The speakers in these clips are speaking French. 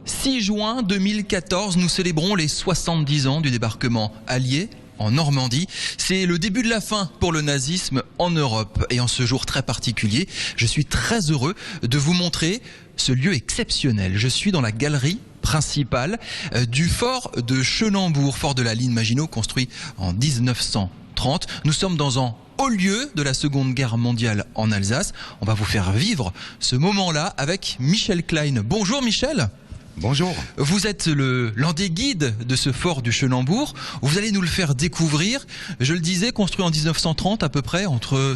6 juin 2014, nous célébrons les 70 ans du débarquement allié en Normandie. C'est le début de la fin pour le nazisme en Europe. Et en ce jour très particulier, je suis très heureux de vous montrer ce lieu exceptionnel. Je suis dans la galerie principale du fort de Chenambourg, fort de la ligne Maginot, construit en 1930. Nous sommes dans un haut lieu de la Seconde Guerre mondiale en Alsace. On va vous faire vivre ce moment-là avec Michel Klein. Bonjour Michel. Bonjour. Vous êtes l'un des guides de ce fort du Chenambourg. Vous allez nous le faire découvrir. Je le disais, construit en 1930 à peu près,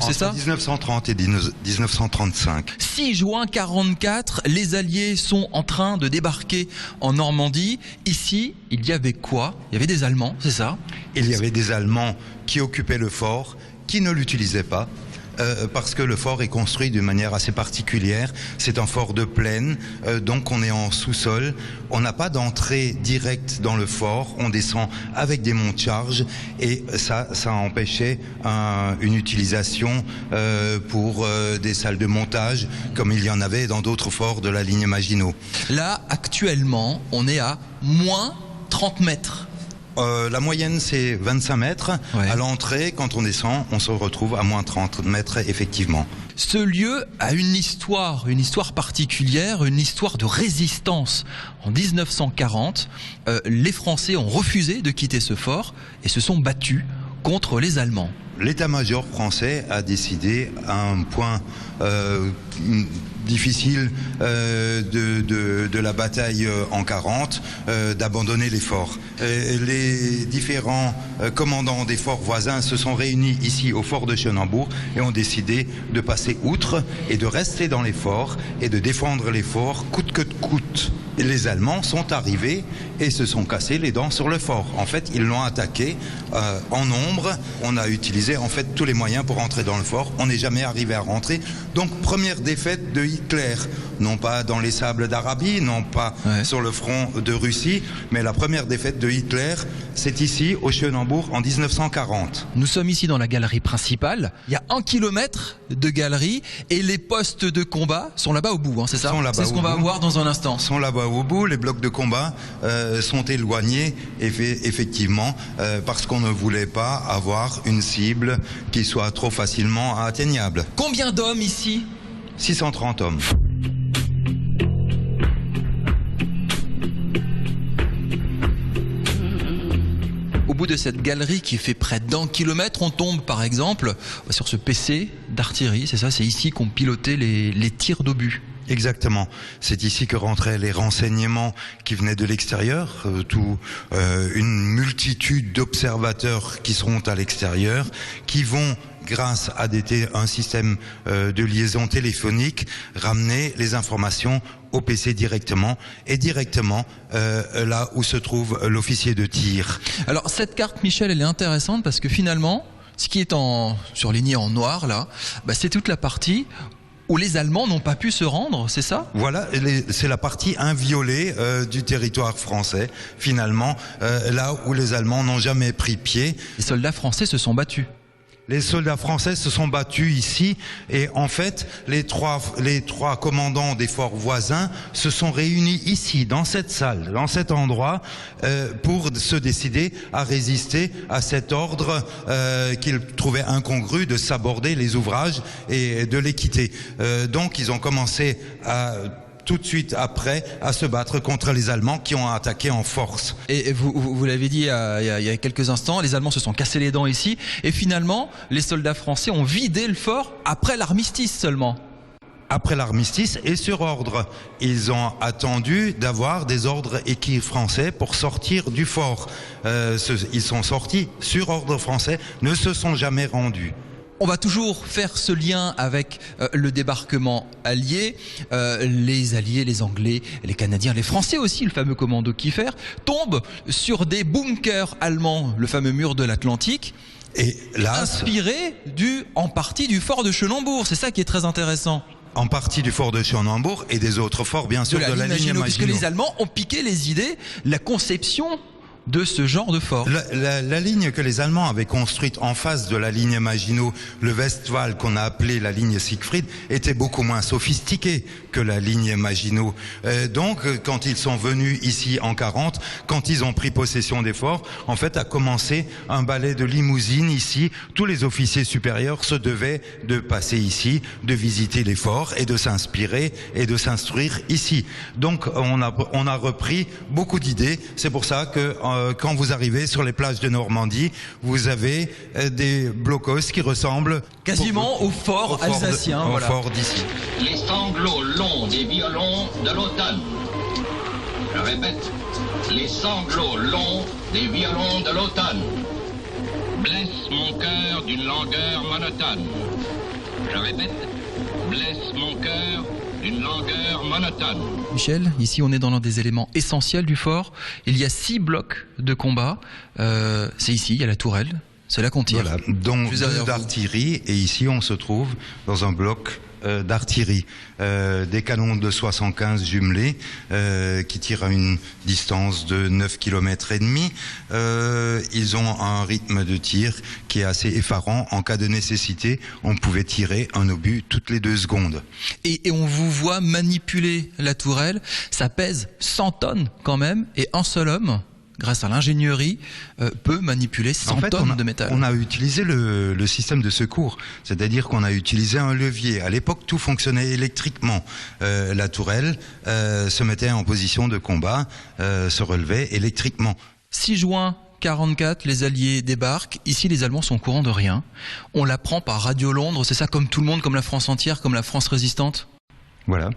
c'est ça ? 1930 et 1935. 6 juin 44, les Alliés sont en train de débarquer en Normandie. Ici, il y avait quoi ? Il y avait des Allemands, c'est ça ? Il y avait des Allemands qui occupaient le fort, qui ne l'utilisaient pas. Parce que le fort est construit d'une manière assez particulière. C'est un fort de plaine, donc on est en sous-sol. On n'a pas d'entrée directe dans le fort. On descend avec des monts de charge et ça a empêché une utilisation pour des salles de montage, comme il y en avait dans d'autres forts de la ligne Maginot. Là, actuellement, on est à moins 30 mètres. La moyenne, c'est 25 mètres. Ouais. À l'entrée, quand on descend, on se retrouve à moins 30 mètres, effectivement. Ce lieu a une histoire particulière, une histoire de résistance. En 1940, les Français ont refusé de quitter ce fort et se sont battus contre les Allemands. L'état-major français a décidé à un point difficile de la bataille en 40 d'abandonner les forts. Les différents commandants des forts voisins se sont réunis ici au fort de Chenambourg et ont décidé de passer outre et de rester dans les forts et de défendre les forts coûte que coûte. Et les Allemands sont arrivés et se sont cassés les dents sur le fort. En fait, ils l'ont attaqué en nombre. On a utilisé en fait tous les moyens pour rentrer dans le fort. On n'est jamais arrivé à rentrer. Donc première défaite de Hitler, non pas dans les sables d'Arabie, non pas sur le front de Russie, mais la première défaite de Hitler, c'est ici au Chenambourg en 1940. Nous sommes ici dans la galerie principale. Il y a 1 kilomètre de galerie et les postes de combat sont là-bas au bout, hein, c'est ça ? C'est ce qu'on va voir dans un instant. Sont là-bas au bout. Les blocs de combat sont éloignés effectivement parce qu'on ne voulait pas avoir une cible qui soit trop facilement atteignable. Combien d'hommes ici ? 630 hommes. Au bout de cette galerie qui fait près d'1 kilomètre, on tombe par exemple sur ce PC d'artillerie, c'est ça ? C'est ici qu'on pilotait les tirs d'obus. Exactement. C'est ici que rentraient les renseignements qui venaient de l'extérieur, une multitude d'observateurs qui seront à l'extérieur, qui vont, grâce à un système de liaison téléphonique, ramener les informations au PC directement et directement là où se trouve l'officier de tir. Alors cette carte, Michel, elle est intéressante parce que finalement, ce qui est surligné en noir là, c'est toute la partie où les Allemands n'ont pas pu se rendre, c'est ça ? Voilà, c'est la partie inviolée du territoire français, finalement, là où les Allemands n'ont jamais pris pied. Les soldats français se sont battus. Les soldats français se sont battus ici et en fait les trois commandants des forts voisins se sont réunis ici dans cette salle, dans cet endroit pour se décider à résister à cet ordre qu'ils trouvaient incongru de s'aborder les ouvrages et de les quitter. Donc ils ont commencé tout de suite après à se battre contre les Allemands qui ont attaqué en force. Et vous l'avez dit il y a quelques instants, les Allemands se sont cassés les dents ici et finalement les soldats français ont vidé le fort après l'armistice seulement. Après l'armistice et sur ordre. Ils ont attendu d'avoir des ordres équipes français pour sortir du fort. Ils sont sortis sur ordre français, ne se sont jamais rendus. On va toujours faire ce lien avec le débarquement allié. Les Alliés, les Anglais, les Canadiens, les Français aussi, le fameux commando Kiefer, tombent sur des bunkers allemands, le fameux mur de l'Atlantique, et là, inspiré en partie du fort de Chenambourg. C'est ça qui est très intéressant. En partie du fort de Chenambourg et des autres forts, bien sûr, de la ligne Maginot. Puisque les Allemands ont piqué les idées, la conception de ce genre de fort. La ligne que les Allemands avaient construite en face de la ligne Maginot, le Westwall qu'on a appelé la ligne Siegfried, était beaucoup moins sophistiquée que la ligne Maginot. Donc, quand ils sont venus ici en 40, quand ils ont pris possession des forts, en fait, a commencé un ballet de limousine ici. Tous les officiers supérieurs se devaient de passer ici, de visiter les forts et de s'inspirer et de s'instruire ici. Donc, on a repris beaucoup d'idées. C'est pour ça que quand vous arrivez sur les plages de Normandie, vous avez des blocos qui ressemblent quasiment au fort alsacien. Au fort d'ici. Les sanglots longs des violons de l'automne. Je répète, les sanglots longs des violons de l'automne blessent mon cœur d'une langueur monotone. Je répète, blessent mon cœur d'une langueur monotone. Michel, ici on est dans l'un des éléments essentiels du fort. Il y a 6 blocs de combat. C'est ici, il y a la tourelle. C'est là qu'on tire. Voilà, donc 2 d'artillerie, et ici on se trouve dans un bloc d'artillerie, des canons de 75 jumelés qui tirent à une distance de 9 km et demi. Ils ont un rythme de tir qui est assez effarant. En cas de nécessité, on pouvait tirer un obus toutes les 2 secondes. Et on vous voit manipuler la tourelle. Ça pèse 100 tonnes quand même, et un seul homme, grâce à l'ingénierie, peut manipuler 100 tonnes de métal. On a utilisé le système de secours, c'est-à-dire qu'on a utilisé un levier. À l'époque, tout fonctionnait électriquement. La tourelle se mettait en position de combat, se relevait électriquement. 6 juin 44, les Alliés débarquent. Ici, les Allemands sont au courant de rien. On l'apprend par Radio Londres, c'est ça, comme tout le monde, comme la France entière, comme la France résistante. Voilà.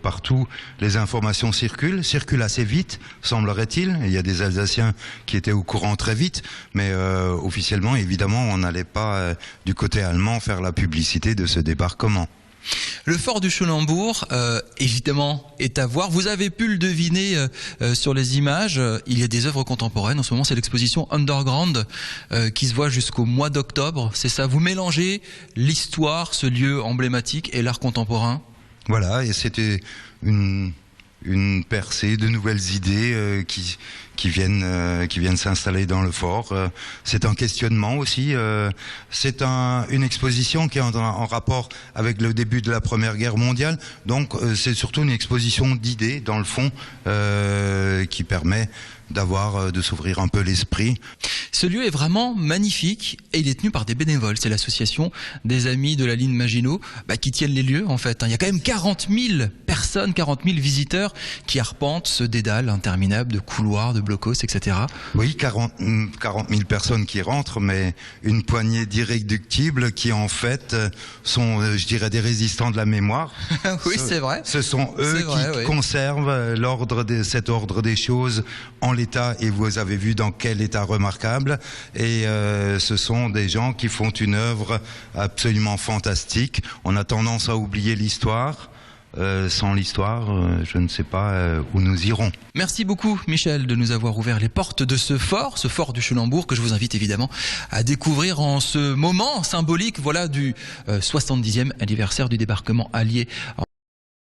Partout, les informations circulent assez vite, semblerait-il. Il y a des Alsaciens qui étaient au courant très vite, mais officiellement, évidemment, on n'allait pas du côté allemand faire la publicité de ce débarquement. Le fort du Schönenbourg, évidemment, est à voir. Vous avez pu le deviner sur les images. Il y a des œuvres contemporaines. En ce moment, c'est l'exposition Underground qui se voit jusqu'au mois d'octobre. C'est ça, vous mélangez l'histoire, ce lieu emblématique, et l'art contemporain. Voilà, et c'était une percée de nouvelles idées qui viennent s'installer dans le fort. C'est un questionnement aussi. C'est une exposition qui est en rapport avec le début de la Première Guerre mondiale. Donc c'est surtout une exposition d'idées dans le fond qui permet de s'ouvrir un peu l'esprit. Ce lieu est vraiment magnifique et il est tenu par des bénévoles. C'est l'association des amis de la ligne Maginot qui tiennent les lieux en fait. Il y a quand même 40 000 personnes, 40 000 visiteurs qui arpentent ce dédale interminable de couloirs, de blocos, etc. Oui, 40 000 personnes qui rentrent, mais une poignée d'irréductibles qui en fait sont, je dirais, des résistants de la mémoire. Oui, c'est vrai. Ce sont eux qui conservent cet ordre des choses en l'état, et vous avez vu dans quel état remarquable. Et ce sont des gens qui font une œuvre absolument fantastique. On a tendance à oublier l'histoire. Sans l'histoire, je ne sais pas où nous irons. Merci beaucoup Michel de nous avoir ouvert les portes de ce fort du Schönenbourg, que je vous invite évidemment à découvrir en ce moment symbolique, voilà, du 70e anniversaire du débarquement allié.